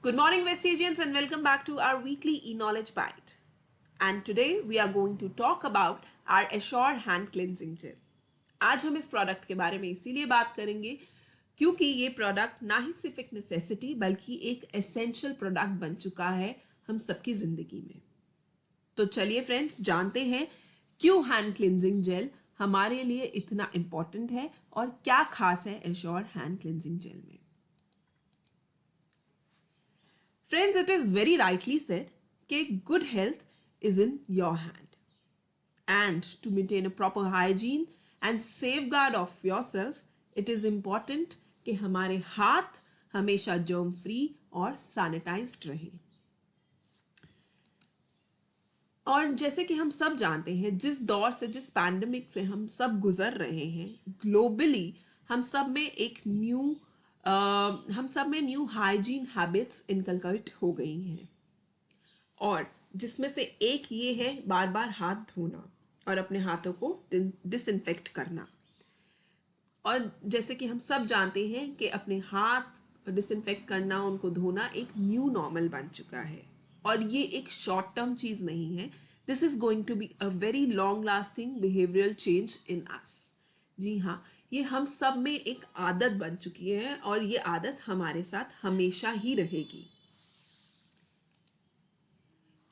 Good morning, Vestigians, and welcome back to our weekly e-knowledge bite. And today we are going to talk about our Assure hand cleansing gel. आज हम इस product के बारे में इसीलिए बात करेंगे क्योंकि ये प्रोडक्ट ना ही सिर्फ एक नेसेसिटी बल्कि एक एसेंशियल प्रोडक्ट बन चुका है हम सबकी जिंदगी में। तो चलिए फ्रेंड्स, जानते हैं क्यों हैंड क्लिनजिंग जेल हमारे लिए इतना इम्पोर्टेंट है और क्या खास है एश्योर हैंड क्लिनजिंग जेल में। Friends, it is very rightly said that good health is in your hand. And to maintain a proper hygiene and safeguard of yourself, it is important कि हमारे हाथ हमेशा germ free और sanitized रहे। और जैसे कि हम सब जानते हैं, जिस दौर से, जिस पैंडेमिक से हम सब गुजर रहे हैं ग्लोबली, हम सब में न्यू हाइजीन हैबिट्स इनकलकेट हो गई हैं और जिसमें से एक ये है बार बार हाथ धोना और अपने हाथों को डिसइंफेक्ट करना। और जैसे कि हम सब जानते हैं कि अपने हाथ डिसइंफेक्ट करना, उनको धोना एक न्यू नॉर्मल बन चुका है और ये एक शॉर्ट टर्म चीज़ नहीं है। This is going to be a very long lasting behavioural change in us. जी हाँ, ये हम सब में एक आदत बन चुकी है और ये आदत हमारे साथ हमेशा ही रहेगी,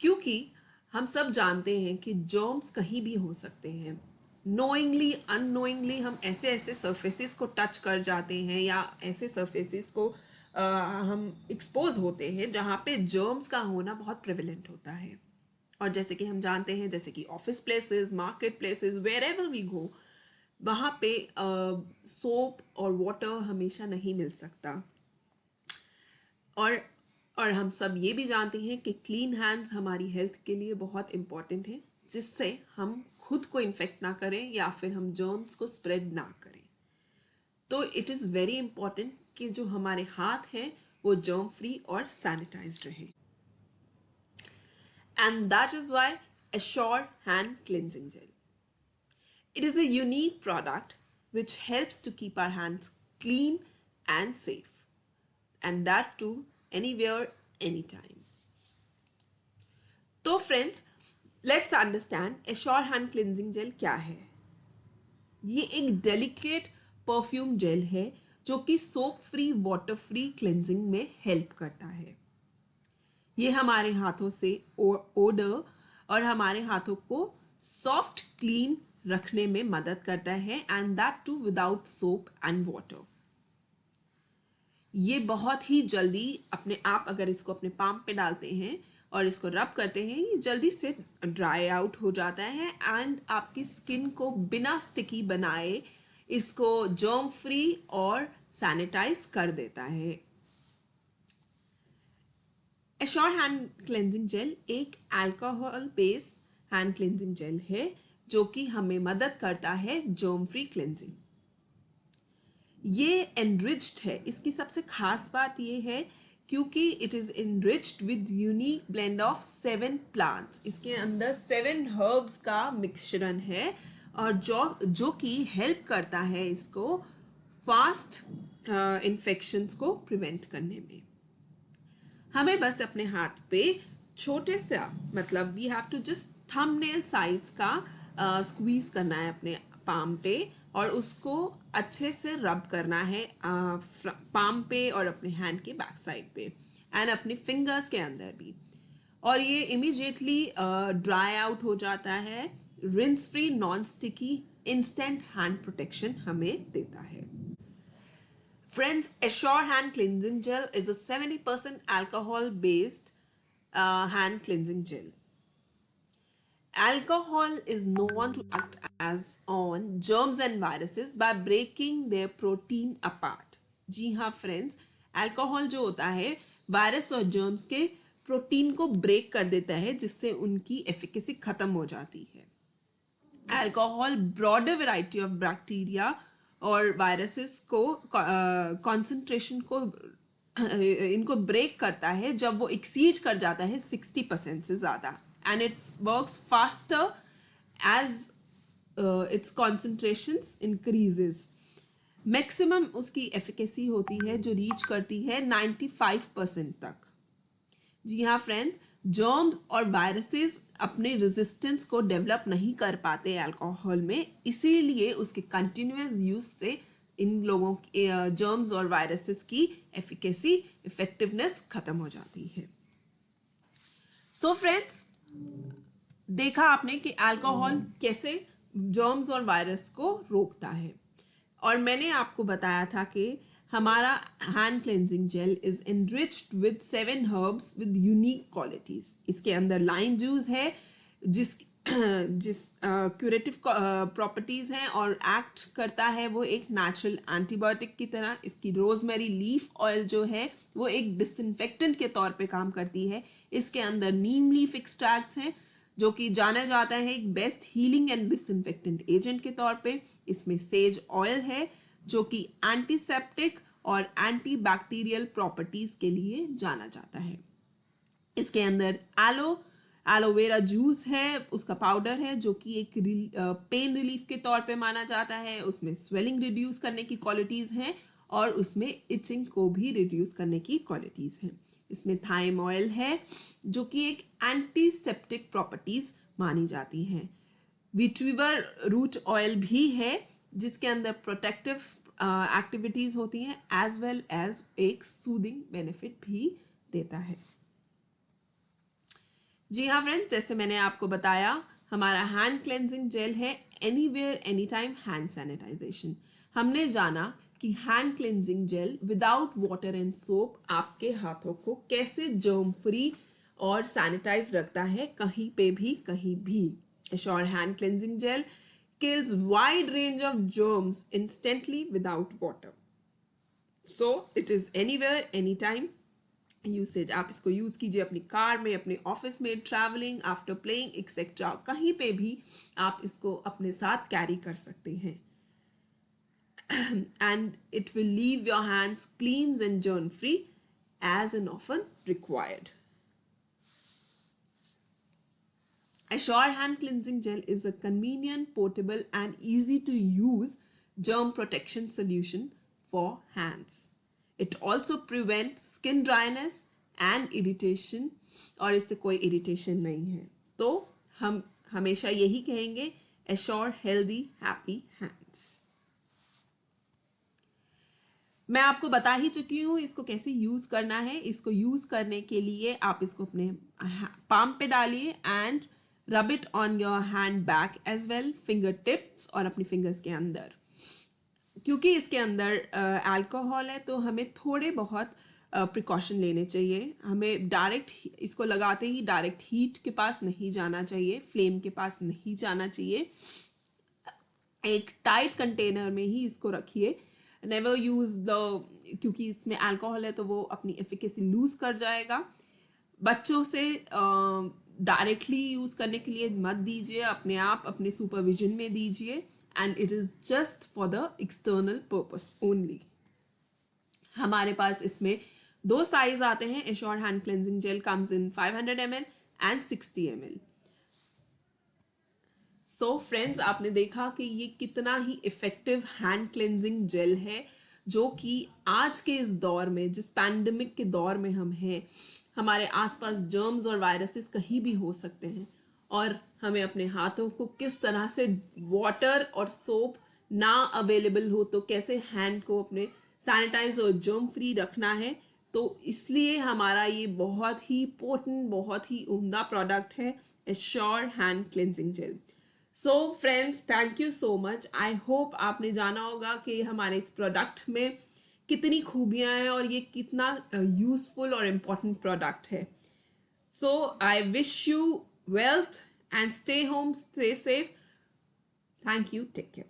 क्योंकि हम सब जानते हैं कि जर्म्स कहीं भी हो सकते हैं। नोइंगली अननोइंगली हम ऐसे सरफेसेस को टच कर जाते हैं या ऐसे सरफेसेस को हम एक्सपोज होते हैं जहाँ पे जर्म्स का होना बहुत प्रेवलेंट होता है। और जैसे कि हम जानते हैं, जैसे कि office places, market places, wherever we go, वहाँ पे सोप और वाटर हमेशा नहीं मिल सकता। और हम सब ये भी जानते हैं कि क्लीन हैंड्स हमारी हेल्थ के लिए बहुत इम्पॉर्टेंट है, जिससे हम खुद को इन्फेक्ट ना करें या फिर हम जर्म्स को स्प्रेड ना करें। तो इट इज़ वेरी इम्पॉर्टेंट कि जो हमारे हाथ हैं वो जर्म फ्री और सैनिटाइज्ड रहे। And that is why Assure hand cleansing gel. It is a unique product which helps to keep our hands clean and safe, and that too anywhere, anytime. तो friends, let's understand Assure hand cleansing gel क्या है। ये एक delicate perfume jail है जो कि soap free, water free cleansing में help करता है। ये हमारे हाथों से ओडर और हमारे हाथों को सॉफ्ट क्लीन रखने में मदद करता है, and that too without soap and water. ये बहुत ही जल्दी अपने आप, अगर इसको अपने पाम पे डालते हैं और इसको रब करते हैं, ये जल्दी से ड्राई आउट हो जाता है एंड आपकी स्किन को बिना स्टिकी बनाए इसको जर्म फ्री और सैनिटाइज कर देता है। Assure हैंड क्लेंजिंग जेल एक alcohol based hand cleansing gel है जो कि हमें मदद करता है जर्म फ्री क्लेंजिंग। ये एनरिच्ड है। इसकी सबसे खास बात ये है क्योंकि it is enriched with unique blend of 7 plants. इसके अंदर 7 हर्ब्स का मिश्रण है और जो कि हेल्प करता है इसको फास्ट इन्फेक्शंस को प्रिवेंट करने में। हमें बस अपने हाथ पे छोटे सा, मतलब we have to just thumbnail size का स्क्वीज करना है अपने पाम पे और उसको अच्छे से रब करना है पाम पे और अपने हैंड के बैक साइड पे एंड अपने फिंगर्स के अंदर भी, और ये इमीडिएटली ड्राई आउट हो जाता है। Rinse free, non sticky, instant hand protection हमें देता है। Friends, Assure hand cleansing gel is a 70% alcohol-based hand cleansing gel. Alcohol is known to act as on germs and viruses by breaking their protein apart. जी हाँ friends, alcohol जो होता है virus और germs के protein को break कर देता है, जिससे उनकी एफिकेसी खत्म हो जाती है। Alcohol broader variety of bacteria और वायरसेस को कॉन्सेंट्रेशन को इनको ब्रेक करता है जब वो एक्सीड कर जाता है 60% से ज़्यादा, and it works faster as its concentrations increases. Maximum उसकी एफिकेसी होती है जो रीच करती है 95% तक। जी हाँ फ्रेंड्स, जर्म्स और वायरसेस अपने रेजिस्टेंस को डेवलप नहीं कर पाते अल्कोहल में, इसीलिए उसके कंटिन्यूअस यूज से इन लोगों की जर्म्स और वायरसेस की एफिकेसी, इफेक्टिवनेस खत्म हो जाती है। सो फ्रेंड्स, देखा आपने कि अल्कोहल कैसे जर्म्स और वायरस को रोकता है, और मैंने आपको बताया था कि हमारा hand cleansing gel is enriched with 7 herbs with unique qualities. इसके अंदर लाइम जूस है जिस क्यूरेटिव प्रॉपर्टीज हैं और एक्ट करता है वो एक नेचुरल एंटीबायोटिक की तरह। इसकी रोजमेरी लीफ ऑयल जो है वो एक डिसइंफेक्टेंट के तौर पे काम करती है। इसके अंदर नीम लीफ एक्सट्रैक्ट्स हैं जो कि जाना जाता है एक best healing and disinfectant agent के तौर पे। इसमें सेज ऑयल है जो कि एंटीसेप्टिक और एंटीबैक्टीरियल प्रॉपर्टीज के लिए जाना जाता है। इसके अंदर एलोवेरा जूस है, उसका पाउडर है जो कि एक पेन रिलीफ के तौर पे माना जाता है। उसमें स्वेलिंग रिड्यूस करने की क्वालिटीज़ हैं और उसमें इचिंग को भी रिड्यूस करने की क्वालिटीज़ हैं। इसमें थाइम ऑयल है जो कि एक एंटीसेप्टिक प्रॉपर्टीज़ मानी जाती हैं। विट्रीवर रूट ऑयल भी है जिसके अंदर प्रोटेक्टिव एक्टिविटीज़ होती हैं एज वेल एज एक सूदिंग बेनिफिट भी देता है। जी हाँ फ्रेंड्स, जैसे मैंने आपको बताया हमारा हैंड क्लेंजिंग जेल है anywhere any time hand sanitization. हमने जाना कि hand cleansing gel without water and soap आपके हाथों को कैसे जर्म फ्री और सैनिटाइज रखता है कहीं पे भी कहीं भी। Assure hand cleansing gel kills wide range of germs instantly without water. So it is anywhere, anytime usage. आप इसको यूज कीजिए अपनी कार में, अपने ऑफिस में, ट्रैवलिंग, आफ्टर प्लेइंग एक्सेट्रा, कहीं पे भी आप इसको अपने साथ कैरी कर सकते हैं। And it will leave your hands clean and germ free as and often required. Assure hand cleansing gel is a convenient, portable and easy to use germ protection solution for hands. It also prevents skin dryness and irritation, और इससे कोई irritation नहीं है। तो हम हमेशा यही कहेंगे, Assure healthy happy hands। मैं आपको बता ही चुकी हूँ इसको कैसे यूज करना है। इसको यूज करने के लिए आप इसको अपने पाम पे डालिए and rub it on your hand back as well, finger tips और अपनी फिंगर्स के अंदर। क्योंकि इसके अंदर अल्कोहल है तो हमें थोड़े बहुत प्रिकॉशन लेने चाहिए। हमें डायरेक्ट इसको लगाते ही डायरेक्ट हीट के पास नहीं जाना चाहिए, फ्लेम के पास नहीं जाना चाहिए। एक टाइट कंटेनर में ही इसको रखिए। नेवर यूज क्योंकि इसमें अल्कोहल है तो वो अपनी एफिकेसी लूज कर जाएगा। बच्चों से डायरेक्टली यूज करने के लिए मत दीजिए, अपने आप अपने सुपरविजन में दीजिए and it is just for the external purpose only. हमारे पास इसमें 2 साइज आते हैं। Assure hand cleansing gel comes in 500 ml and 60 ml। So friends, आपने देखा कि ये कितना ही इफेक्टिव हैंड क्लेंजिंग जेल है जो कि आज के इस दौर में, जिस पैंडेमिक के दौर में हम हैं, हमारे आसपास जर्म्स और वायरसेस कहीं भी हो सकते हैं और हमें अपने हाथों को किस तरह से वाटर और सोप ना अवेलेबल हो तो कैसे हैंड को अपने सैनिटाइज और जर्म फ्री रखना है। तो इसलिए हमारा ये बहुत ही पोटेंट, बहुत ही उम्दा प्रोडक्ट है Assure hand cleansing gel. So friends, thank you so much. I hope आपने जाना होगा कि हमारे इस प्रोडक्ट में कितनी खूबियां हैं और ये कितना यूजफुल और इम्पोर्टेंट प्रोडक्ट है। So I wish you wealth and stay home, stay safe. Thank you, take care.